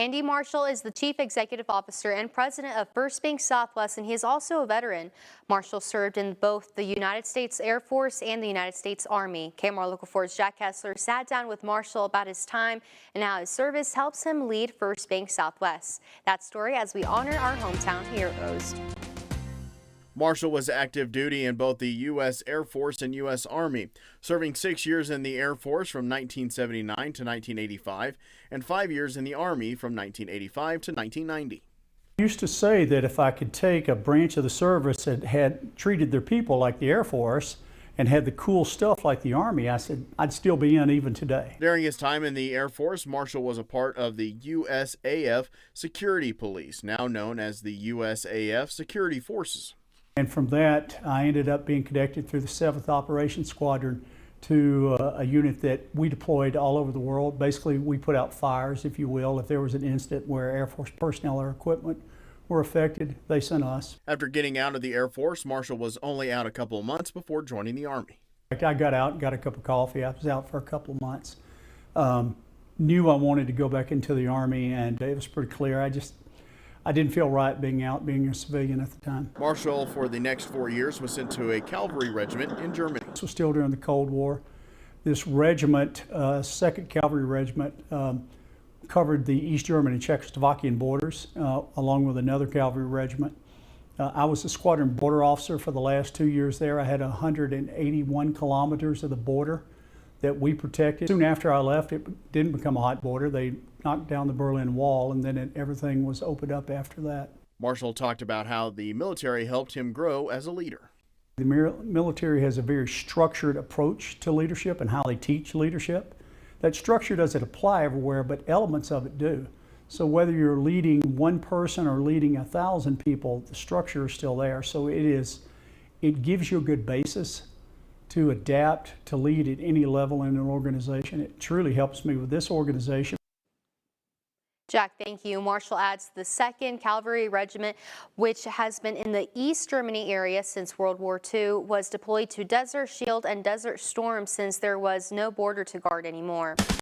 Andy Marshall is the Chief Executive Officer and President of First Bank Southwest, and he is also a veteran. Marshall served in both the United States Air Force and the United States Army. KMR Local 4's Jack Kessler sat down with Marshall about his time and how his service helps him lead First Bank Southwest. That story as we honor our hometown heroes. Marshall was active duty in both the U.S. Air Force and U.S. Army, serving 6 years in the Air Force from 1979 to 1985 and 5 years in the Army from 1985 to 1990. I used to say that if I could take a branch of the service that had treated their people like the Air Force and had the cool stuff like the Army, I said I'd still be in even today. During his time in the Air Force, Marshall was a part of the USAF Security Police, now known as the USAF Security Forces. And from that, I ended up being connected through the 7th Operations Squadron to a unit that we deployed all over the world. Basically, we put out fires, if you will. If there was an incident where Air Force personnel or equipment were affected, they sent us. After getting out of the Air Force, Marshall was only out a couple of months before joining the Army. I got out and got a cup of coffee. I was out for a couple of months. Knew I wanted to go back into the Army, and it was pretty clear. I didn't feel right being out, being a civilian at the time. Marshall, for the next 4 years, was sent to a cavalry regiment in Germany. This was still during the Cold War. This regiment, 2nd Cavalry Regiment, covered the East German and Czechoslovakian borders, along with another cavalry regiment. I was the squadron border officer for the last 2 years there. I had 181 kilometers of the border that we protected. Soon after I left, it didn't become a hot border. They knocked down the Berlin Wall, and then everything was opened up after that. Marshall talked about how the military helped him grow as a leader. The military has a very structured approach to leadership and how they teach leadership. That structure doesn't apply everywhere, but elements of it do. So whether you're leading one person or leading 1,000 people, the structure is still there. So it gives you a good basis to adapt, to lead at any level in an organization. It truly helps me with this organization. Jack, thank you. Marshall adds the 2nd Cavalry Regiment, which has been in the East Germany area since World War II, was deployed to Desert Shield and Desert Storm since there was no border to guard anymore.